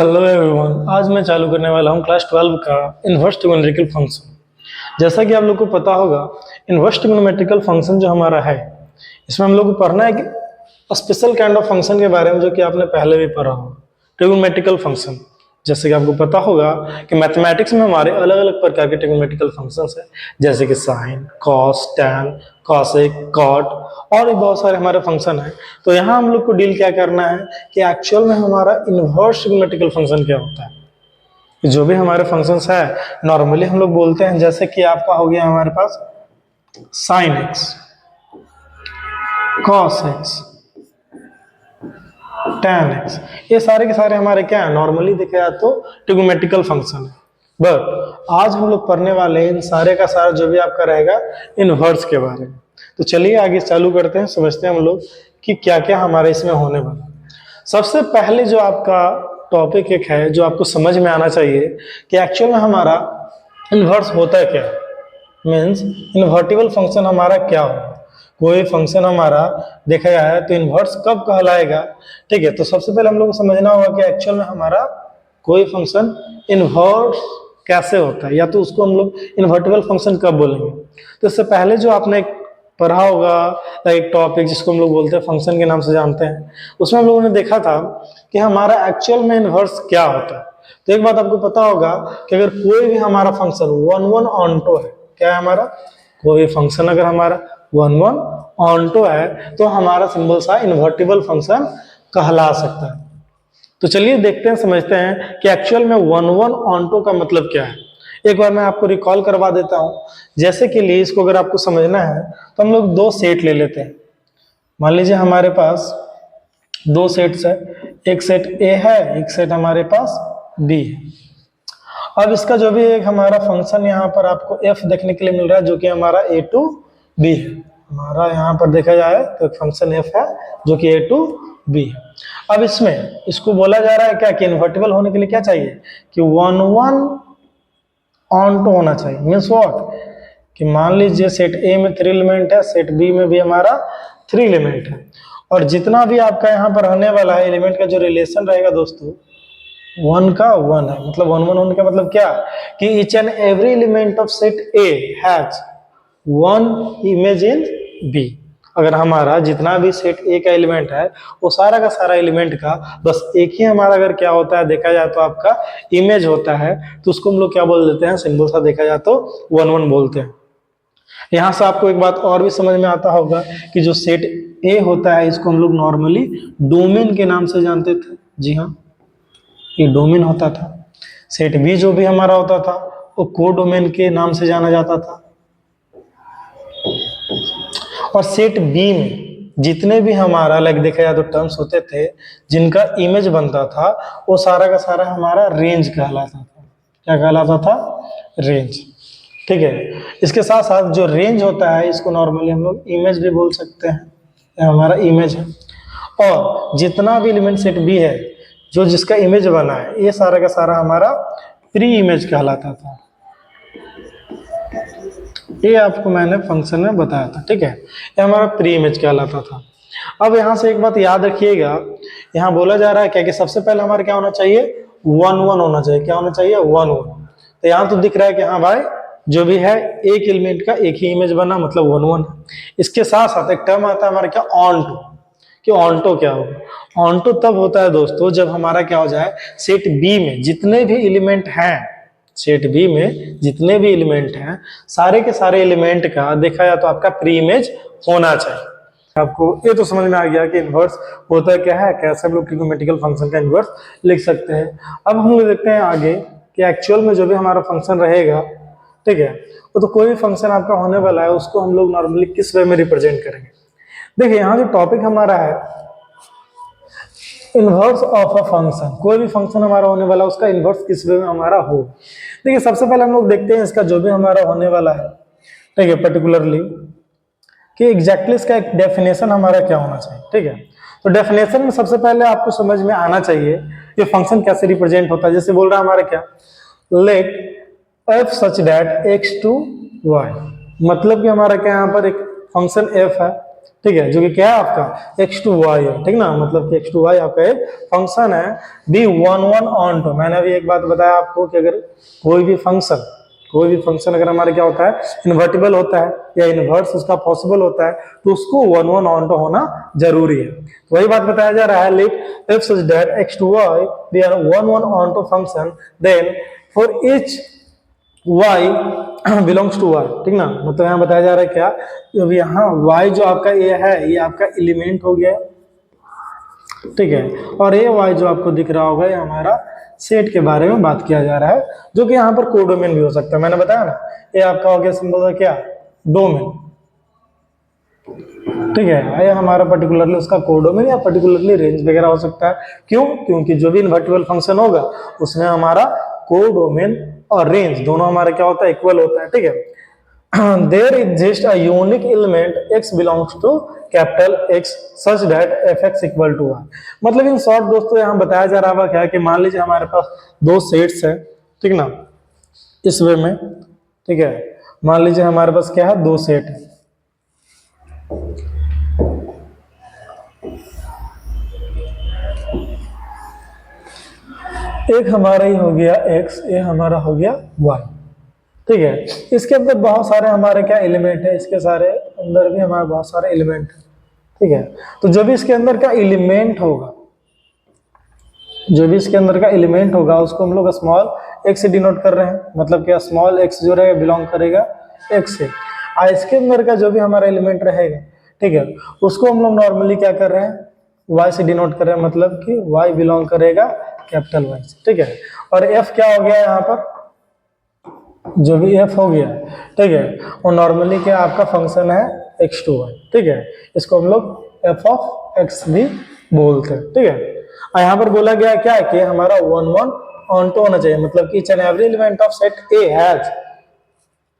Hello everyone, आज मैं चालू करने वाला हूँ क्लास 12 का इनवर्स ट्रिग्नोमेट्रिकल फंक्शन। जैसा कि आप लोग को पता होगा, इनवर्स ट्रिग्नोमेट्रिकल फंक्शन जो हमारा है, इसमें हम लोग को पढ़ना है कि स्पेशल काइंड ऑफ फंक्शन के बारे में, जो कि आपने पहले भी पढ़ा हो, ट्रिग्नोमेट्रिकल फंक्शन। जैसे कि आपको पता होगा कि मैथमेटिक्स में हमारे अलग अलग प्रकार के ट्रिग्नोमेट्रिकल फंक्शंस है, जैसे कि sine, cos, tan, cosec, cot और भी बहुत सारे हमारे फंक्शन हैं। तो यहाँ हम लोग को डील क्या करना है कि एक्चुअल में हमारा इनवर्स ट्रिग्नोमेट्रिकल फंक्शन क्या होता है। जो भी हमारे फंक्शंस है नॉर्मली हम लोग बोलते हैं, जैसे कि आपका हो गया हमारे पास sine x, cos x, tan x, ये सारे के सारे हमारे क्या है, नॉर्मली देखे जाए तो ट्रिग्नोमेट्रिकल फंक्शन है। बट आज हम लोग पढ़ने वाले हैं इन सारे का सारा जो भी आपका रहेगा इनवर्स के बारे में। तो चलिए आगे चालू करते हैं, समझते हैं हम लोग कि क्या क्या हमारे इसमें होने वाला। सबसे पहले जो आपका टॉपिक एक है जो आपको समझ में आना चाहिए कि एक्चुअल में हमारा इनवर्स होता है क्या, मीन्स इन्वर्टिबल फंक्शन हमारा क्या होगा। कोई फंक्शन हमारा देखा जाए तो इन्वर्स कब कहलाएगा, ठीक है। तो सबसे पहले हम लोग को समझना होगा कि एक्चुअल में हमारा कोई फंक्शन इन्वर्स कैसे होता है, या तो उसको हम लोग इन्वर्टिबल फंक्शन कब बोलेंगे। तो इससे पहले जो आपने पढ़ा होगा एक टॉपिक जिसको हम लोग बोलते हैं फंक्शन के नाम से जानते हैं, उसमें हम लोगों ने देखा था कि हमारा एक्चुअल में इन्वर्स क्या होता है। तो एक बात आपको पता होगा कि अगर कोई भी हमारा फंक्शन वन वन ऑनटो है, क्या है हमारा, कोई फंक्शन अगर हमारा वन वन ऑनटो है तो हमारा सिंबल सा इन्वर्टिबल फंक्शन कहला सकता है। तो चलिए देखते हैं, समझते हैं कि एक्चुअल में वन वन ऑनटो का मतलब क्या है। एक बार मैं आपको रिकॉल करवा देता हूं, जैसे के लिए इसको अगर आपको समझना है तो हम लोग दो सेट ले लेते हैं। मान लीजिए हमारे पास दो सेट्स है, एक सेट ए है, एक सेट हमारे पास बी है। अब इसका जो भी एक हमारा फंक्शन यहाँ पर आपको एफ देखने के लिए मिल रहा है, जो कि हमारा ए टू बी है। हमारा यहाँ पर देखा जाए तो एक फंक्शन एफ है जो कि ए टू बी है। अब इसमें इसको बोला जा रहा है क्या कि इन्वर्टिबल होने के लिए क्या चाहिए कि वन वन ऑन टू होना चाहिए। मीन्स व्हाट, कि मान लीजिए सेट ए में 3 एलिमेंट है, सेट बी में भी हमारा 3 एलिमेंट है, और जितना भी आपका यहाँ पर रहने वाला है एलिमेंट का जो रिलेशन रहेगा दोस्तों, वन का वन है। मतलब वन वन होने का मतलब क्या कि each and every element of set A has one image in B. अगर हमारा जितना भी सेट ए का एलिमेंट है वो सारा का सारा एलिमेंट का बस एक ही हमारा अगर क्या होता है देखा जाए तो आपका इमेज होता है, तो उसको हम लोग क्या बोल देते हैं, सिंबल सा देखा जाए तो वन वन बोलते हैं। यहाँ से आपको एक बात और भी समझ में आता होगा कि जो सेट ए होता है इसको हम लोग नॉर्मली डोमेन के नाम से जानते थे। जी हाँ, ये डोमेन होता था। सेट बी जो भी हमारा होता था वो कोडोमेन के नाम से जाना जाता था। और सेट बी में जितने भी हमारा लाइक देखा जाए तो टर्म्स होते थे जिनका इमेज बनता था, वो सारा का सारा हमारा रेंज कहलाता था। क्या कहलाता था, रेंज, ठीक है। इसके साथ साथ जो रेंज होता है इसको नॉर्मली हम लोग इमेज भी बोल सकते हैं, ये हमारा इमेज है। और जितना भी एलिमेंट सेट बी है जो जिसका इमेज बना है, ये सारा का सारा हमारा प्री इमेज कहलाता था। ये आपको मैंने फंक्शन में बताया था, ठीक है। ये हमारा प्री इमेज कहलाता था। अब यहाँ से एक बात याद रखिएगा, यहाँ बोला जा रहा है क्या कि सबसे पहले हमारा क्या होना चाहिए, वन वन होना चाहिए। क्या होना चाहिए, वन वन। तो यहाँ तो दिख रहा है कि हाँ भाई जो भी है एक एलिमेंट का एक ही इमेज बना, मतलब वन वन। इसके साथ साथ एक टर्म आता है हमारा क्या, ऑन टू। कि ऑनटो क्या होगा, ऑनटो तब होता है दोस्तों जब हमारा क्या हो जाए, सेट बी में जितने भी एलिमेंट हैं, सेट बी में जितने भी एलिमेंट हैं सारे के सारे एलिमेंट का देखा जाए तो आपका प्री इमेज होना चाहिए। आपको ये तो समझ में आ गया कि इनवर्स होता क्या है, कैसे हम लोग ट्रिग्नोमेट्रिकल फंक्शन का इनवर्स लिख सकते हैं। अब हम लोग देखते हैं आगे कि एक्चुअल में जो भी हमारा फंक्शन रहेगा, ठीक है, वो तो कोई भी फंक्शन आपका होने वाला है उसको हम लोग नॉर्मली किस वे में रिप्रेजेंट करेंगे। देखिए यहाँ जो टॉपिक हमारा है इनवर्स ऑफ अ फंक्शन, कोई भी फंक्शन हमारा होने वाला उसका इनवर्स किस वे में हमारा हो। देखिए सबसे पहले हम लोग देखते हैं इसका जो भी हमारा होने वाला है, ठीक है, पर्टिकुलरली कि एग्जैक्टली इसका एक डेफिनेशन हमारा क्या होना चाहिए, ठीक है। तो डेफिनेशन में सबसे पहले आपको समझ में आना चाहिए कि फंक्शन कैसे रिप्रेजेंट होता है। जैसे बोल रहा है हमारा क्या, let f such that x to y, मतलब कि हमारा क्या यहाँ पर एक फंक्शन एफ है ठीक है, जो कि क्या है आपका x टू वाई है, ठीक ना, मतलब कि x टू वाई आपका एक फंक्शन है be one one onto. मैंने अभी एक बात बताया आपको कि अगर कोई भी फंक्शन अगर हमारा क्या होता है, इन्वर्टिबल होता है या इनवर्स उसका पॉसिबल होता है, तो उसको वन वन ऑन टू होना जरूरी है। तो वही बात बताया जा रहा है, let if such that x to y be are one one onto function, then for each y belongs to y, ठीक ना, मतलब यहाँ बताया जा रहा है क्या, अब यहाँ y जो आपका a है ये आपका एलिमेंट हो गया, ठीक है, और ये y जो आपको दिख रहा होगा ये हमारा सेट के बारे में बात किया जा रहा है, जो कि यहाँ पर कोडोमेन भी हो सकता है। मैंने बताया ना, ये आपका हो गया सिंबल का क्या, डोमेन, ठीक है, ये हमारा पर्टिकुलरली उसका कोडोमेन या पर्टिकुलरली रेंज वगैरह हो सकता है। क्यों? क्योंकि जो भी इन्वर्टिबल फंक्शन होगा उसमें हमारा कोडोमेन और रेंज दोनों हमारा क्या होता है, इक्वल होता है, ठीक है। There exist a unique element x belongs to capital X such that fx equal to y। मतलब इन शॉर्ट दोस्तों यहाँ बताया जा रहा है क्या कि मान लीजिए हमारे पास दो सेट्स है, ठीक ना, इस वे में, ठीक है, मान लीजिए हमारे पास क्या है, दो सेट है, एक हमारा ही हो गया x, ये हमारा हो गया y, ठीक है। इसके अंदर बहुत सारे हमारे क्या एलिमेंट है, इसके सारे अंदर भी हमारे बहुत सारे एलिमेंट है, ठीक है। तो जो भी इसके अंदर का एलिमेंट होगा, जो भी इसके अंदर का एलिमेंट होगा उसको हम लोग स्मॉल x से डिनोट कर रहे हैं, मतलब क्या स्मॉल x जो रहेगा बिलोंग करेगा x से, और इसके अंदर का जो भी हमारा एलिमेंट रहेगा, ठीक है, उसको हम लोग नॉर्मली क्या कर रहे हैं, y से डिनोट कर रहे हैं, मतलब कि y बिलोंग करेगा कैपिटल Y से, ठीक है। और f क्या हो गया यहाँ पर, जो भी f हो गया, ठीक है, वो नॉर्मली क्या आपका फंक्शन है x टू y, ठीक है, इसको हम लोग f ऑफ x भी बोलते हैं, ठीक है। और यहाँ पर बोला गया क्या कि हमारा वन वन ऑन टू होना चाहिए, मतलब कि each and every element of set A has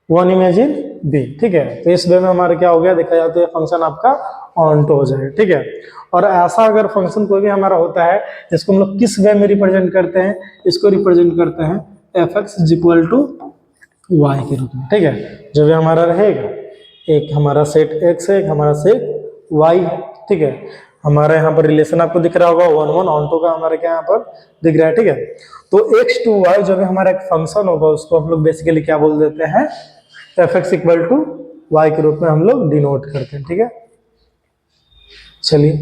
one image in B, ठीक है। तो इस वे में हमारा क्या हो गया, देखा जाए तो ये फंक्शन आपका ऑन टू हो जाएगा, ठीक है। और ऐसा अगर फंक्शन कोई भी हमारा होता है जिसको हम लोग किस वे में रिप्रेजेंट करते हैं, इसको रिप्रेजेंट करते हैं fx is equal to y के रूप में, ठीक है। जो भी हमारा रहेगा, एक हमारा सेट x है, एक हमारा सेट y है, ठीक है। हमारा यहाँ पर रिलेशन आपको दिख रहा होगा, वन वन ऑन टू का हमारे क्या यहाँ पर दिख रहा है, ठीक है। तो x टू y जो भी हमारा एक फंक्शन होगा उसको हम लोग बेसिकली क्या बोल देते हैं, fx इक्वल टू y के रूप में हम लोग डिनोट करते हैं, ठीक है। चलिए,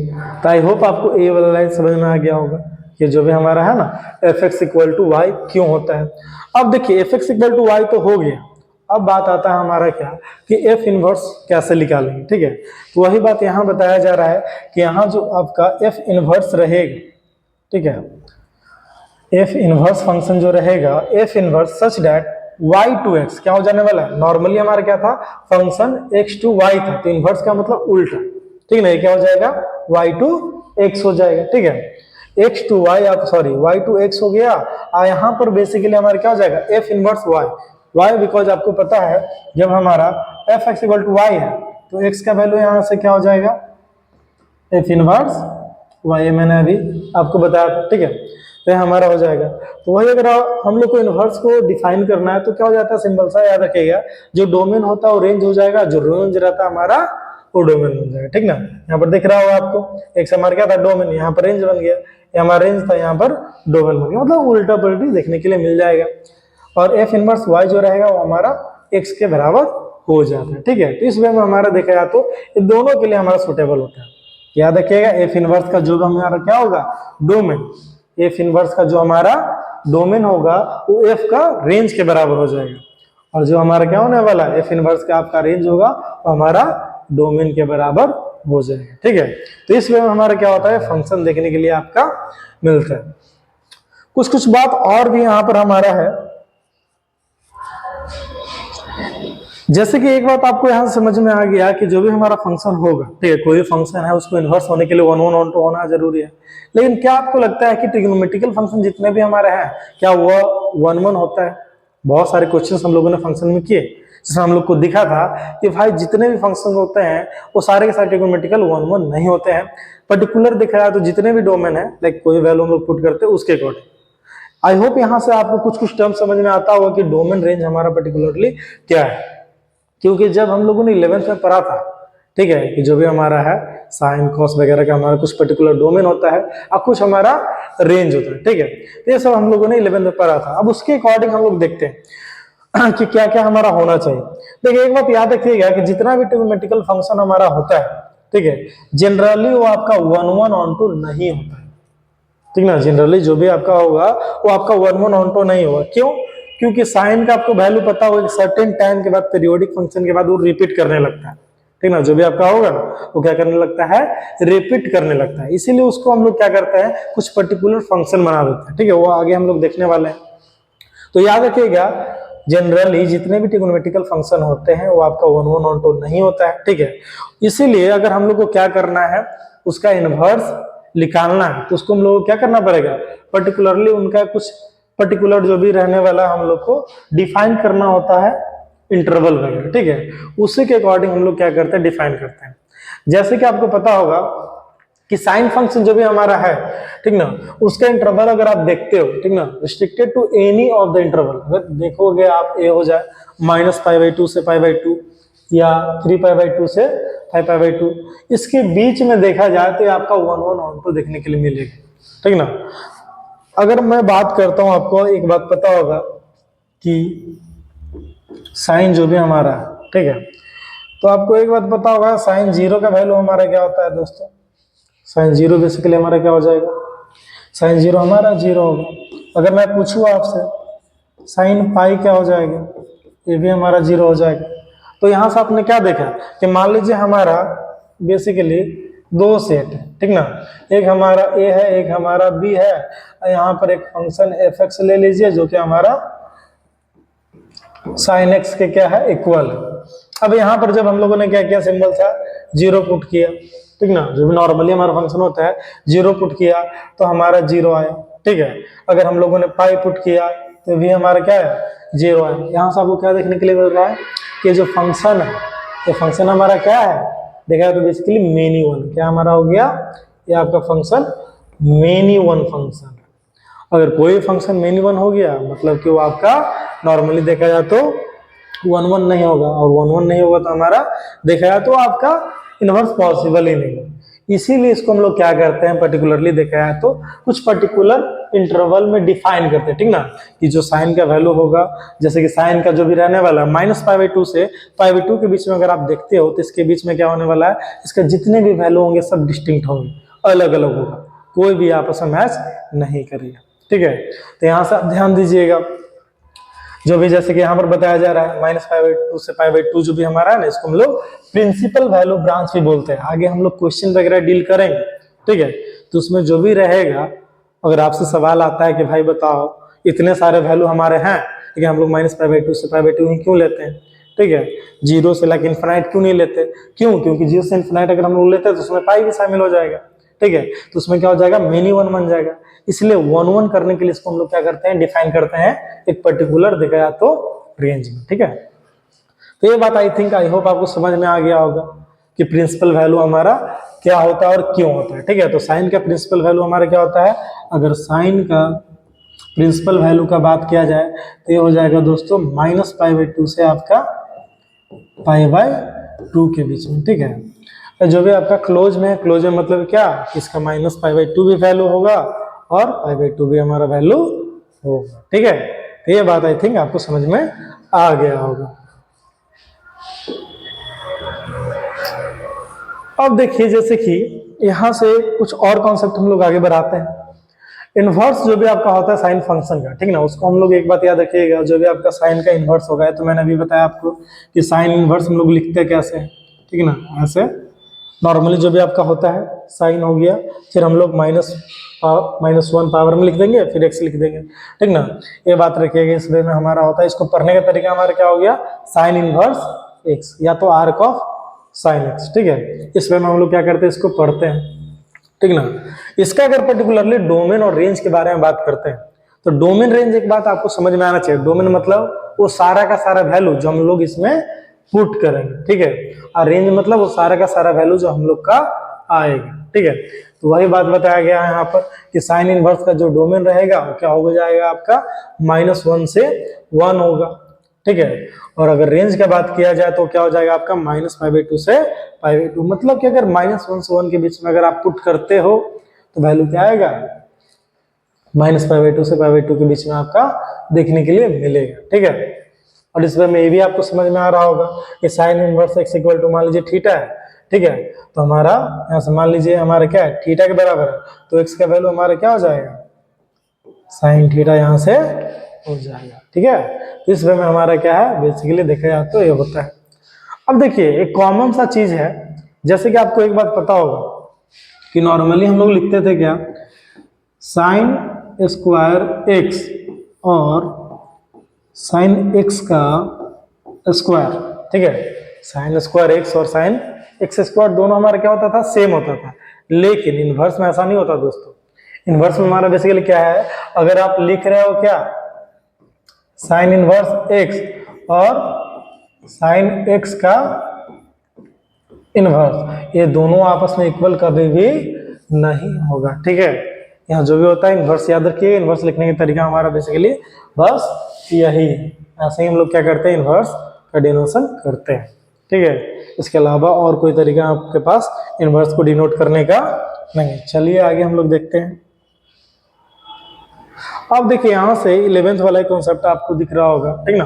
तो आई होप आपको ये वाला लाइन समझ में आ गया होगा कि जो भी हमारा है ना fx इक्वल टू y क्यों होता है। अब देखिए fx इक्वल टू y तो हो गया, अब बात आता है हमारा क्या कि f इनवर्स कैसे निकालेंगे, ठीक है। तो वही बात यहाँ बताया जा रहा है कि यहाँ जो आपका f इनवर्स रहेगा, ठीक है, f इनवर्स फंक्शन जो रहेगा, f inverse such that y to x क्या हो जाने वाला है, नॉर्मली हमारा क्या था, फंक्शन x टू y था, तो इनवर्स का मतलब उल्टा, ठीक है, क्या हो जाएगा, y टू x हो जाएगा, ठीक है। x टू y, आप सॉरी y टू x हो गया, और यहाँ पर बेसिकली हमारा क्या हो जाएगा, f इनवर्स y बिकॉज आपको पता है जब हमारा fx इक्वल टू y है तो x का वैल्यू यहाँ से क्या हो जाएगा, f इनवर्स y, मैंने अभी आपको बताया था, ठीक है। तो हमारा हो जाएगा, तो वही अगर हम लोग को इनवर्स को डिफाइन करना है तो क्या हो जाता है, सिंपल सा याद रखिएगा, जो डोमेन होता है वो रेंज हो जाएगा, जो रेंज रहता है हमारा वो डोमेन बन जाएगा, ठीक ना। यहाँ पर दिख रहा होगा आपको, एक हमारा क्या था डोमेन, यहाँ पर रेंज बन गया, हमारा रेंज था, यहाँ पर डोमेन बन गया, मतलब उल्टा पलटी देखने के लिए मिल जाएगा। और f इनवर्स y जो रहेगा वो हमारा x के बराबर हो जाता है, ठीक है। तो इस वे में हमारा देखा जाए तो ये दोनों के लिए हमारा सुटेबल होता है। याद रखिएगा f इनवर्स का जो हमारा क्या होगा, डोमेन, f इनवर्स का जो हमारा डोमेन होगा वो f का रेंज के बराबर हो जाएगा, और जो हमारा क्या होने वाला है, f इनवर्स का आपका रेंज होगा वो हमारा डोमेन के बराबर हो जाएगा, ठीक है। तो इस वे में हमारा क्या होता है, फंक्शन देखने के लिए आपका मिलता है। कुछ बात और भी यहाँ पर हमारा है, जैसे कि एक बात आपको यहाँ समझ में आ गया कि जो भी हमारा फंक्शन होगा, ठीक है, कोई भी फंक्शन है उसको इन्वर्स होने के लिए वन वन ऑन टू होना जरूरी है, लेकिन क्या आपको लगता है कि ट्रिग्नोमेट्रिकल फंक्शन जितने भी हमारे हैं क्या वो वन वन होता है? बहुत सारे क्वेश्चन हम लोगों ने फंक्शन में किए, जिसमें हम लोग को दिखा था कि भाई जितने भी फंक्शन होते हैं वो सारे के सारे ट्रिग्नोमेट्रिकल वन वन नहीं होते हैं। पर्टिकुलर देखा जाए तो जितने भी डोमेन है, लाइक कोई वैल्यू हम लोग पुट करते हैं उसके अकॉर्डिंग। आई होप यहाँ से आपको कुछ टर्म समझ में आता होगा कि डोमेन रेंज हमारा पर्टिकुलरली क्या है, क्योंकि जब हम लोगों ने 11th में पढ़ा था ठीक है, कि जो भी हमारा है साइन कॉस वगैरह का हमारा कुछ पर्टिकुलर डोमेन होता है और कुछ हमारा रेंज होता है। ठीक है, तो ये सब हम लोगों ने 11th में पढ़ा था। अब उसके अकॉर्डिंग हम लोग देखते हैं कि क्या क्या हमारा होना चाहिए। देखिए एक बात याद रखिएगा कि जितना भी ट्रिग्नोमेट्रिकल फंक्शन हमारा होता है, ठीक है, जनरली वो आपका 1/1 नहीं होता है। ठीक ना, जनरली जो भी आपका होगा वो आपका 1/1 नहीं होगा। क्यों? क्योंकि साइन का आपको वैल्यू पता होगा कि सर्टेन टाइम के बाद पीरियोडिक फंक्शन के बाद वो रिपीट करने लगता है। ठीक ना, जो भी आपका होगा ना वो क्या करने लगता है, रिपीट करने लगता है। इसीलिए उसको हम लोग क्या करते हैं, कुछ पर्टिकुलर फंक्शन बना देते हैं। ठीक है, वो आगे हम लोग देखने वाले हैं। तो याद रखिएगा जनरली जितने भी ट्रिग्नोमेट्रिकल फंक्शन होते हैं वो आपका 1/1 नहीं होता है। ठीक है, इसीलिए अगर हम लोग को क्या करना है, उसका इनवर्स निकालना है, तो उसको हम लोग को क्या करना पड़ेगा, पर्टिकुलरली उनका कुछ पर्टिकुलर जो भी रहने वाला हम लोग को डिफाइन करना होता है, इंटरवल वगैरह। ठीक है, उसी के अकॉर्डिंग हम लोग क्या करते हैं, डिफाइन करते हैं। जैसे कि आपको पता होगा कि साइन फंक्शन जो भी हमारा है, ठीक ना, उसका इंटरवल अगर आप देखते हो, ठीक ना, restricted to any of the interval. अगर देखोगे आप ए हो जाए -π/2 से π/2 या 3π/2 से 5π/2, इसके बीच में देखा जाए तो आपका 1/1 देखने के लिए मिलेगा। ठीक ना, अगर मैं बात करता हूं, आपको एक बात पता होगा कि साइन जो भी हमारा है, ठीक है, तो आपको एक बात पता होगा साइन 0 का वैल्यू हमारा क्या होता है दोस्तों, साइन 0 बेसिकली हमारा क्या हो जाएगा, साइन 0 हमारा 0 होगा। अगर मैं पूछूं आपसे साइन पाई क्या हो जाएगा, ये भी हमारा 0 हो जाएगा। तो यहां से आपने क्या देखा कि मान लीजिए हमारा बेसिकली दो सेट है, ठीक ना, एक हमारा ए है, एक हमारा बी है, यहाँ पर एक फंक्शन एफ एक्स ले लीजिए जो कि हमारा साइन एक्स के क्या है, इक्वल है। अब यहाँ पर जब हम लोगों ने क्या किया, सिंबल था 0 पुट किया, ठीक ना, जो भी नॉर्मली हमारा फंक्शन होता है 0 पुट किया तो हमारा 0 आया। ठीक है, अगर हम लोगों ने पाई पुट किया तो भी हमारा क्या है, 0 आया। यहाँ से आपको क्या देखने के लिए मिल रहा है कि जो फंक्शन है, तो फंक्शन हमारा क्या है, देखा तो बेसिकली मेनी वन, क्या हमारा हो गया, ये आपका फंक्शन मेनी वन फंक्शन है। अगर कोई फंक्शन मेनी वन हो गया मतलब कि वो आपका नॉर्मली देखा जाए तो 1/1 नहीं होगा, और 1/1 नहीं होगा तो हमारा देखा जाए तो आपका इनवर्स पॉसिबल ही नहीं है। इसीलिए इसको हम लोग क्या करते हैं, पर्टिकुलरली देखा जाए तो कुछ पर्टिकुलर इंटरवल में डिफाइन करते हैं। ठीक ना, कि जो साइन का वैल्यू होगा, जैसे कि साइन का जो भी रहने वाला है -π/2 से π/2 के बीच में अगर आप देखते हो तो इसके बीच में क्या होने वाला है, इसका जितने भी वैल्यू होंगे सब डिस्टिंक्ट होंगे, अलग अलग होगा, कोई भी आपस में मैच नहीं करेगा। ठीक है, तो यहाँ से आप ध्यान दीजिएगा, जो भी जैसे कि यहाँ पर बताया जा रहा है -π/2 से π/2 जो भी हमारा है ना, इसको हम लोग प्रिंसिपल वैल्यू ब्रांच भी बोलते हैं। आगे हम लोग क्वेश्चन वगैरह डील करेंगे। ठीक है, तो उसमें जो भी रहेगा, अगर आपसे सवाल आता है कि भाई बताओ इतने सारे वैल्यू हमारे हैं, ठीक है, हम लोग -π/2 से π/2 ही क्यों लेते हैं, ठीक है, 0 से लेकर इन्फिनाइट क्यों नहीं लेते, क्यों, क्योंकि 0 से इन्फिनाइट अगर हम लोग लेते हैं तो उसमें पाई भी शामिल हो जाएगा। ठीक है, तो उसमें क्या हो जाएगा, मेनी वन बन जाएगा। इसलिए 1/1 करने के लिए इसको हम लोग क्या करते हैं, डिफाइन करते हैं एक पर्टिकुलर देखा जाए तो रेंज में। ठीक है, तो ये बात आई होप आपको समझ में आ गया होगा कि प्रिंसिपल वैल्यू हमारा क्या होता है और क्यों होता है। ठीक है, तो साइन का प्रिंसिपल वैल्यू हमारा क्या होता है, अगर साइन का प्रिंसिपल वैल्यू का बात किया जाए तो ये हो जाएगा दोस्तों -π/2 से आपका π/2 के बीच में। ठीक है, जो भी आपका क्लोज में है, क्लोज में मतलब क्या, इसका -π/2 भी वैल्यू होगा और π/2 भी हमारा वैल्यू होगा। ठीक है, तो ये बात आपको समझ में आ गया होगा। अब देखिए जैसे कि यहां से कुछ और कॉन्सेप्ट हम लोग आगे बढ़ाते हैं। इनवर्स जो भी आपका होता है साइन फंक्शन का, ठीक ना, उसको हम लोग एक बात याद रखिएगा, जो भी आपका साइन का इनवर्स होगा, तो मैंने अभी बताया आपको कि साइन इनवर्स हम लोग लिखते कैसे हैं। ठीक है ना, ऐसे नॉर्मली जो भी आपका होता है साइन हो गया, फिर हम लोग -1 पावर में लिख देंगे, फिर x लिख देंगे। ठीक ना, ये बात रखिएगा, इस वे में हमारा होता है। इसको पढ़ने का तरीका हमारा क्या हो गया, साइन इनवर्स x या तो आर्क ऑफ साइन x। ठीक है, इस वे में हम लोग क्या करते हैं, इसको पढ़ते हैं। ठीक ना, इसका अगर पर्टिकुलरली डोमेन और रेंज के बारे में बात करते हैं तो डोमेन रेंज एक बात आपको समझ में आना चाहिए। डोमेन मतलब वो सारा का सारा वैल्यू जो हम लोग इसमें पुट करेंगे। ठीक है, और रेंज मतलब वो सारा का सारा वैल्यू जो हम लोग का आएगा। ठीक है, तो वही बात बताया गया है यहाँ पर कि साइन इनवर्स का जो डोमेन रहेगा वो क्या हो जाएगा, आपका -1 से 1 होगा। ठीक है। और अगर रेंज की बात किया जाए तो क्या हो जाएगा आपका -π/2 से π/2, मतलब कि अगर -1 से 1 के बीच में अगर आप पुट करते हो तो वैल्यू क्या आएगा, -π/2 से π/2 के बीच में आपका देखने के लिए मिलेगा, ठीक है। और इस बार में ये भी आपको समझ में आ रहा होगा कि sine inverse x equal to मान लीजिए थीटा है, ठीक है। तो हमारा यहाँ से मान लीजिए हमारा क्या है, थीटा के बराबर है, तो x का वैल्यू हमारा क्या हो जाएगा, साइन थीटा यहाँ से हो जाएगा, ठीक है। तो इस वे में हमारा क्या है, बेसिकली देखा जाए तो ये होता है। अब देखिए एक कॉमन सा चीज है, जैसे कि आपको एक बात पता होगा कि नॉर्मली हम लोग लिखते थे क्या, साइन स्क्वायर एक्स और साइन एक्स का स्क्वायर, ठीक है। साइन स्क्वायर एक्स और साइन एक्स स्क्वायर दोनों हमारा क्या होता था, सेम होता था। लेकिन इनवर्स में ऐसा नहीं होता दोस्तों। इनवर्स में हमारा बेसिकली क्या है, अगर आप लिख रहे हो क्या, साइन इनवर्स एक्स और साइन एक्स का इनवर्स, ये दोनों आपस में इक्वल कभी भी नहीं होगा, ठीक है। यहाँ जो भी होता है इनवर्स याद रखिए, इनवर्स लिखने का तरीका हमारा बेसिकली बस यही है। ऐसे ही हम लोग क्या करते हैं, इनवर्स का डिनोशन करते हैं, ठीक है। इसके अलावा और कोई तरीका आपके पास इनवर्स को डिनोट करने का नहीं। चलिए आगे हम लोग देखते हैं। अब देखिए यहाँ से 11th वाला कॉन्सेप्ट आपको दिख रहा होगा, ठीक ना,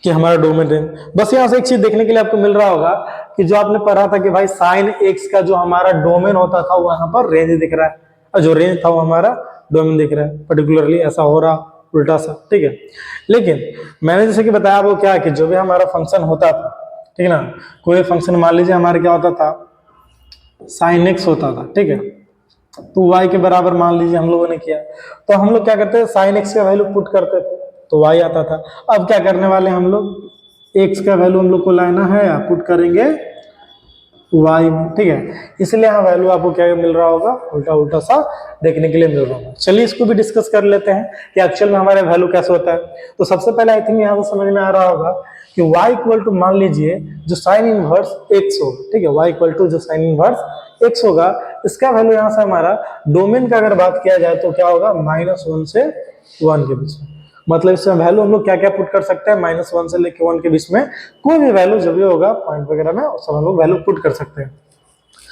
कि हमारा डोमेन रेंज। बस यहाँ से एक चीज देखने के लिए आपको मिल रहा होगा कि जो आपने पढ़ा था कि भाई साइन एक्स का जो हमारा डोमेन होता था वो यहाँ पर रेंज दिख रहा है, और जो रेंज था वो हमारा डोमेन दिख रहा है। पर्टिकुलरली ऐसा हो रहा उल्टा सा, ठीक है। लेकिन मैंने जैसे कि बताया वो क्या, कि जो भी हमारा फंक्शन होता था, ठीक ना, कोई फंक्शन मान लीजिए हमारा क्या होता था, साइन एक्स होता था, ठीक है। तो y के बराबर मान लीजिए हम लोगों ने किया, तो हम लोग क्या करते थे, साइन एक्स का वैल्यू पुट करते थे तो y आता था। अब क्या करने वाले हम लोग, x का वैल्यू हम लोग को लाना है, पुट करेंगे y में, ठीक है। इसलिए यहाँ वैल्यू आपको क्या मिल रहा होगा, उल्टा उल्टा सा देखने के लिए मिल रहा होगा। चलिए इसको भी डिस्कस कर लेते हैं कि एक्चुअल में हमारे वैल्यू कैसे होता है। तो सबसे पहले आई थिंक यहाँ से समझ में आ रहा होगा कि y इक्वल टू मान लीजिए जो साइन इनवर्स x होगा, ठीक है। y इक्वल टू जो साइन इनवर्स x होगा, इसका वैल्यू यहाँ से हमारा डोमेन का अगर बात किया जाए तो क्या होगा, -1 से 1 के बीच में। मतलब इसमें वैल्यू हम लोग क्या क्या पुट कर सकते हैं, -1 से लेकर 1 के बीच में कोई भी वैल्यू जो भी होगा पॉइंट वगैरह में, सब हम लोग वैल्यू पुट कर सकते हैं।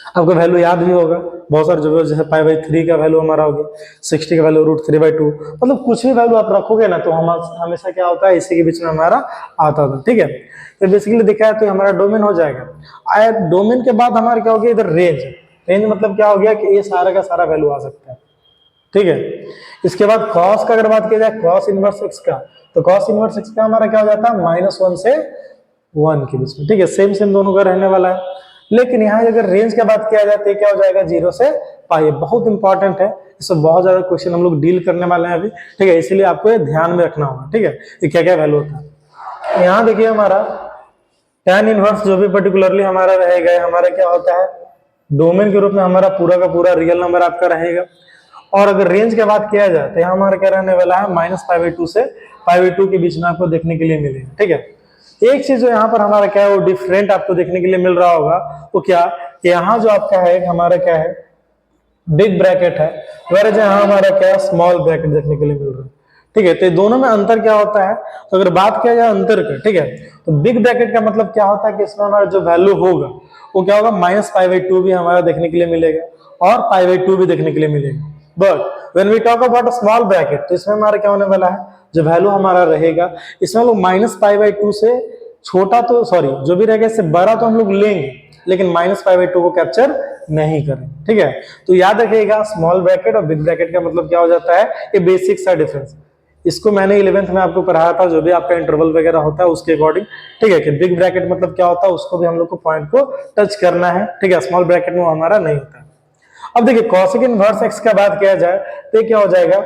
आपको वैल्यू याद भी होगा बहुत सारे, जो जैसे π/3 का वैल्यू हमारा हो गया, 60 का वैल्यू √3/2, मतलब कुछ भी वैल्यू आप रखोगे ना तो हम हमेशा क्या होता है, इसी के बीच में हमारा आता था, ठीक है। तो बेसिकली देखा है तो हमारा डोमेन हो जाएगा। डोमेन के बाद हमारा क्या हो गया, इधर रेंज। रेंज मतलब क्या हो गया कि ये सारा का सारा वैल्यू आ सकता है, ठीक है। इसके बाद कॉस का अगर बात किया जाए, कॉस इनवर्स एक्स का, तो कॉस इनवर्स एक्स का हमारा क्या हो जाता है, -1 से 1 के बीच में, ठीक है। सेम सेम दोनों का रहने वाला है। लेकिन यहाँ अगर रेंज का बात किया जाए तो क्या हो जाएगा, 0 से पाई। बहुत इंपॉर्टेंट है, इससे बहुत ज्यादा क्वेश्चन हम लोग डील करने वाले हैं अभी, ठीक है। इसीलिए आपको ये ध्यान में रखना होगा, ठीक है, कि क्या क्या वैल्यू होता है। यहाँ देखिए हमारा tan इनवर्स जो भी पर्टिकुलरली हमारा रहेगा, हमारा क्या होता है, डोमेन के रूप में हमारा पूरा का पूरा रियल नंबर आपका रहेगा। और अगर रेंज की बात किया जाए तो यहाँ हमारा क्या रहने वाला है, -π/2 से π/2 के बीच में आपको देखने के लिए मिलेगा, ठीक है। एक चीज जो यहाँ पर हमारा क्या है वो डिफरेंट आपको देखने के लिए मिल रहा होगा, वो क्या, कि यहाँ जो आपका है हमारा क्या है, बिग ब्रैकेट है, वैसे यहाँ हमारा क्या है, स्मॉल ब्रैकेट देखने के लिए मिल रहा है, ठीक है। तो दोनों में अंतर क्या होता है, तो अगर बात किया जाए अंतर का, ठीक है, तो बिग ब्रैकेट का मतलब क्या होता है कि इसमें हमारा जो वैल्यू होगा वो क्या होगा, -π/2 भी हमारा देखने के लिए मिलेगा और π/2 भी देखने के लिए मिलेगा। But when we talk about a small bracket, तो इसमें हमारा क्या होने वाला है, जो वैल्यू हमारा रहेगा इसमें हम लोग -π/2 से छोटा तो सॉरी जो भी रहेगा इससे बड़ा तो हम लोग लेंगे, लेकिन -π/2 को कैप्चर नहीं करें, ठीक है। तो याद रखिएगा स्मॉल ब्रैकेट और बिग ब्रैकेट का मतलब क्या हो जाता है, ये बेसिक सा डिफरेंस। इसको मैंने 11th में आपको पढ़ाया था, जो भी आपका इंटरवल वगैरह होता है उसके अकॉर्डिंग, ठीक है। कि बिग ब्रैकेट मतलब क्या होता है, उसको भी हम लोग को पॉइंट को टच करना है, ठीक है। स्मॉल ब्रैकेट में हमारा नहीं होता है। अब देखिए कॉसेक इनवर्स एक्स का बात किया जाए तो क्या हो जाएगा,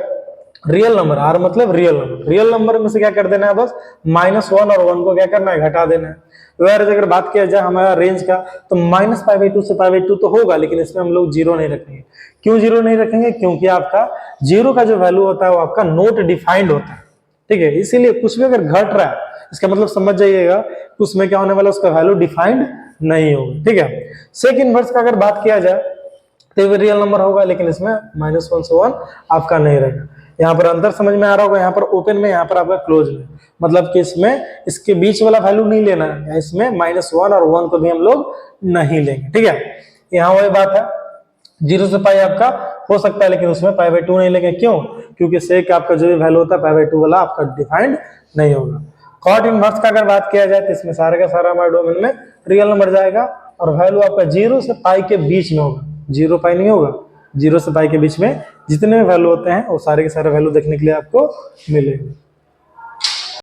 रियल नंबर, आर मतलब रियल नंबर, रियल नंबर में से क्या कर देना है, बस -1 और 1 को क्या करना है, घटा देना है। वैसे अगर बात किया जाए हमारा रेंज का, तो -π/2 से π/2 तो होगा, लेकिन इसमें हम लोग 0 नहीं रखेंगे। क्यों 0 नहीं रखेंगे, क्योंकि आपका 0 का जो वैल्यू होता है वो आपका नोट डिफाइंड होता है, ठीक है। इसीलिए कुछ भी अगर घट रहा है इसका मतलब समझ जाइएगा उसमें क्या होने वाला, उसका वैल्यू डिफाइंड नहीं होगा, ठीक है। सेक इनवर्स का अगर बात किया जाए तो रियल नंबर होगा, लेकिन इसमें -1 से 1 आपका नहीं रहेगा। यहाँ पर अंतर समझ में आ रहा होगा, यहाँ पर ओपन में, यहाँ पर आपका क्लोज में, मतलब कि इसमें इसके बीच वाला वैल्यू नहीं लेना है, इसमें -1 और 1 को भी हम लोग नहीं लेंगे, ठीक है। यहाँ वही बात है, 0 से पाई आपका हो सकता है, लेकिन उसमें π/2 नहीं लेंगे, क्यों? क्योंकि सेक आपका जो भी वैल्यू होता है π/2 वाला आपका डिफाइंड नहीं होगा। कॉट इनवर्स का अगर बात किया जाए तो इसमें सारे का सारा हमारे डोमेन में रियल नंबर जाएगा और वैल्यू आपका 0 से पाई के बीच में होगा, 0 पाई नहीं होगा, 0 से पाई के बीच में जितने भी वैल्यू होते हैं वो सारे के सारे वैल्यू देखने के लिए आपको मिलेंगे।